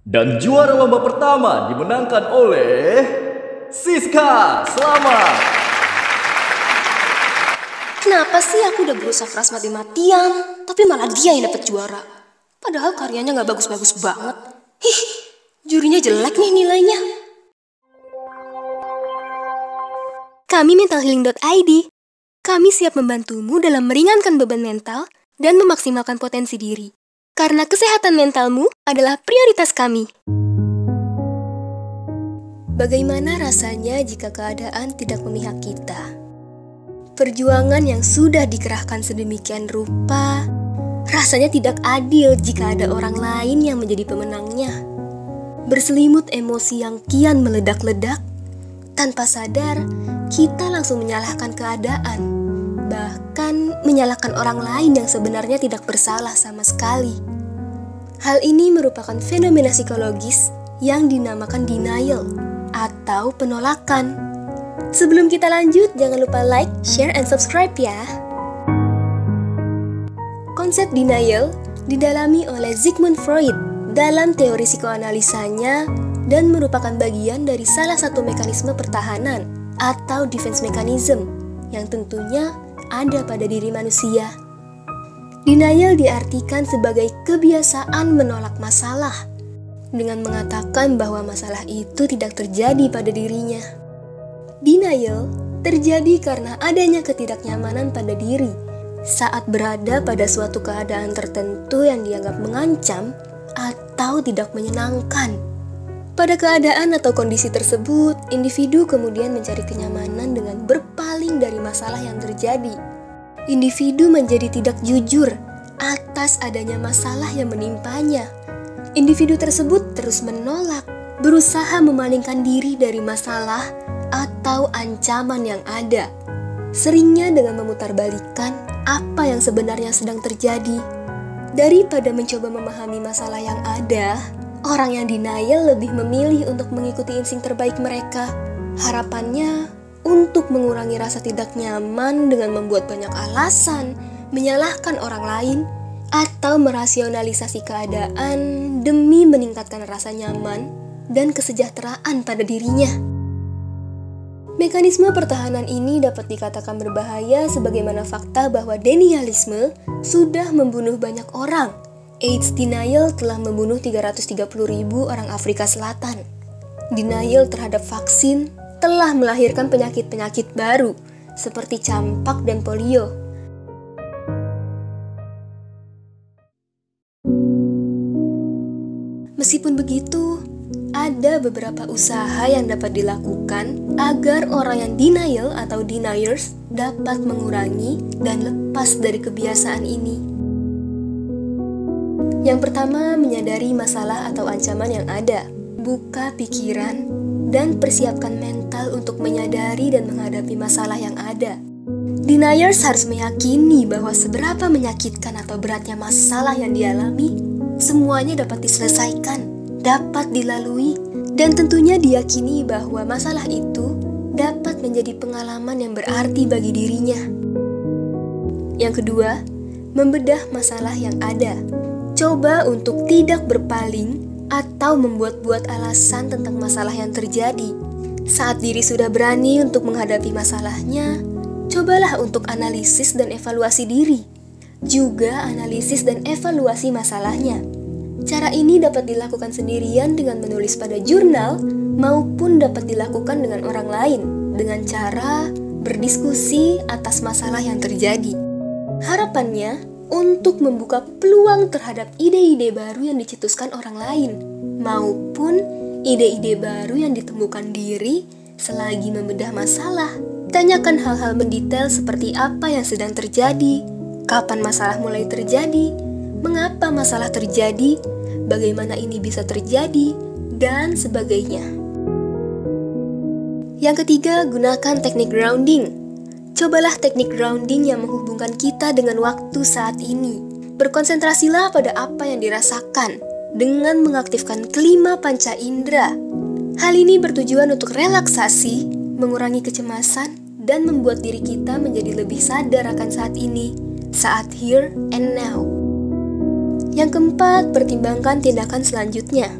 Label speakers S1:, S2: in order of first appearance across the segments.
S1: Dan juara lomba pertama dimenangkan oleh Siska. Selamat.
S2: Kenapa sih aku udah berusaha keras mati-matian, tapi malah dia yang dapat juara? Padahal karyanya gak bagus-bagus banget. Jurinya jelek nih nilainya. Kami mentalhealing.id. Kami siap membantumu dalam meringankan beban mental dan memaksimalkan potensi diri. Karena kesehatan mentalmu adalah prioritas kami. Bagaimana rasanya jika keadaan tidak memihak kita? Perjuangan yang sudah dikerahkan sedemikian rupa, rasanya tidak adil jika ada orang lain yang menjadi pemenangnya. Berselimut emosi yang kian meledak-ledak, tanpa sadar kita langsung menyalahkan keadaan, bahkan menyalahkan orang lain yang sebenarnya tidak bersalah sama sekali. Hal ini merupakan fenomena psikologis yang dinamakan denial atau penolakan. Sebelum kita lanjut, jangan lupa like, share, and subscribe ya. Konsep denial didalami oleh Sigmund Freud dalam teori psikoanalisanya dan merupakan bagian dari salah satu mekanisme pertahanan atau defense mechanism yang tentunya ada pada diri manusia. Denial diartikan sebagai kebiasaan menolak masalah dengan mengatakan bahwa masalah itu tidak terjadi pada dirinya. Denial terjadi karena adanya ketidaknyamanan pada diri saat berada pada suatu keadaan tertentu yang dianggap mengancam atau tidak menyenangkan. Pada keadaan atau kondisi tersebut, individu kemudian mencari kenyamanan dengan berpaling dari masalah yang terjadi. Individu menjadi tidak jujur atas adanya masalah yang menimpanya. Individu tersebut terus menolak, berusaha memalingkan diri dari masalah atau ancaman yang ada. Seringnya dengan memutarbalikkan apa yang sebenarnya sedang terjadi. Daripada mencoba memahami masalah yang ada, orang yang denial lebih memilih untuk mengikuti insting terbaik mereka. Harapannya untuk mengurangi rasa tidak nyaman dengan membuat banyak alasan, menyalahkan orang lain, atau merasionalisasi keadaan demi meningkatkan rasa nyaman dan kesejahteraan pada dirinya. Mekanisme pertahanan ini dapat dikatakan berbahaya sebagaimana fakta bahwa denialisme sudah membunuh banyak orang. AIDS denial telah membunuh 330.000 orang Afrika Selatan. Denial terhadap vaksin telah melahirkan penyakit-penyakit baru seperti campak dan polio. Meskipun begitu, ada beberapa usaha yang dapat dilakukan agar orang yang denial atau deniers dapat mengurangi dan lepas dari kebiasaan ini. Yang pertama, menyadari masalah atau ancaman yang ada. Buka pikiran dan persiapkan mental untuk menyadari dan menghadapi masalah yang ada. Deniers harus meyakini bahwa seberapa menyakitkan atau beratnya masalah yang dialami, semuanya dapat diselesaikan, dapat dilalui, dan tentunya diyakini bahwa masalah itu dapat menjadi pengalaman yang berarti bagi dirinya. Yang kedua, membedah masalah yang ada. Coba untuk tidak berpaling atau membuat-buat alasan tentang masalah yang terjadi. Saat diri sudah berani untuk menghadapi masalahnya, cobalah untuk analisis dan evaluasi diri. Juga analisis dan evaluasi masalahnya. Cara ini dapat dilakukan sendirian dengan menulis pada jurnal maupun dapat dilakukan dengan orang lain dengan cara berdiskusi atas masalah yang terjadi. Harapannya untuk membuka peluang terhadap ide-ide baru yang dicetuskan orang lain maupun ide-ide baru yang ditemukan diri selagi membedah masalah. Tanyakan hal-hal mendetail seperti apa yang sedang terjadi, kapan masalah mulai terjadi, mengapa masalah terjadi, bagaimana ini bisa terjadi, dan sebagainya. Yang ketiga, gunakan teknik grounding. Cobalah teknik grounding yang menghubungkan kita dengan waktu saat ini. Berkonsentrasilah pada apa yang dirasakan dengan mengaktifkan kelima panca indera. Hal ini bertujuan untuk relaksasi, mengurangi kecemasan, dan membuat diri kita menjadi lebih sadar akan saat ini, saat here and now. Yang keempat, pertimbangkan tindakan selanjutnya.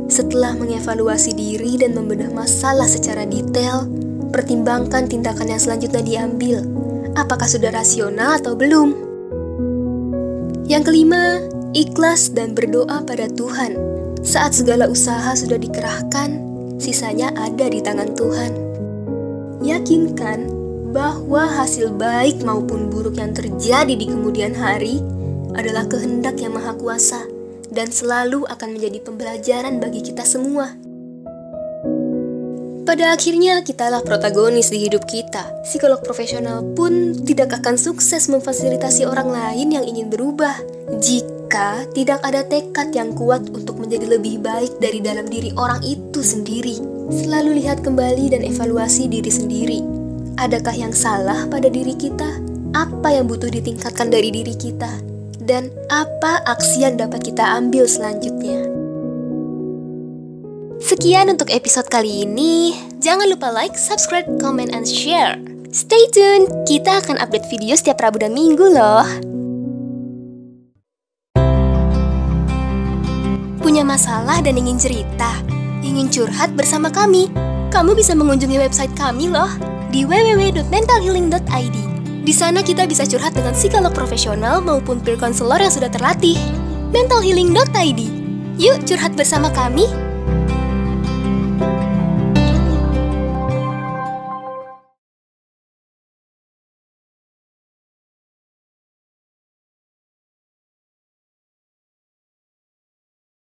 S2: Setelah mengevaluasi diri dan membedah masalah secara detail, pertimbangkan tindakan yang selanjutnya diambil. Apakah sudah rasional atau belum? Yang kelima, ikhlas dan berdoa pada Tuhan. Saat segala usaha sudah dikerahkan, sisanya ada di tangan Tuhan. Yakinkan bahwa hasil baik maupun buruk yang terjadi di kemudian hari adalah kehendak Yang Maha Kuasa dan selalu akan menjadi pembelajaran bagi kita semua. Pada akhirnya, kitalah protagonis di hidup kita. Psikolog profesional pun tidak akan sukses memfasilitasi orang lain yang ingin berubah jika tidak ada tekad yang kuat untuk menjadi lebih baik dari dalam diri orang itu sendiri. Selalu lihat kembali dan evaluasi diri sendiri. Adakah yang salah pada diri kita? Apa yang butuh ditingkatkan dari diri kita? Dan apa aksi yang dapat kita ambil selanjutnya? Sekian untuk episode kali ini. Jangan lupa like, subscribe, comment, and share. Stay tune, kita akan update video setiap Rabu dan Minggu loh. Punya masalah dan ingin cerita? Ingin curhat bersama kami? Kamu bisa mengunjungi website kami loh di www.mentalhealing.id. Di sana kita bisa curhat dengan psikolog profesional maupun peer counselor yang sudah terlatih. mentalhealing.id. Yuk curhat bersama kami.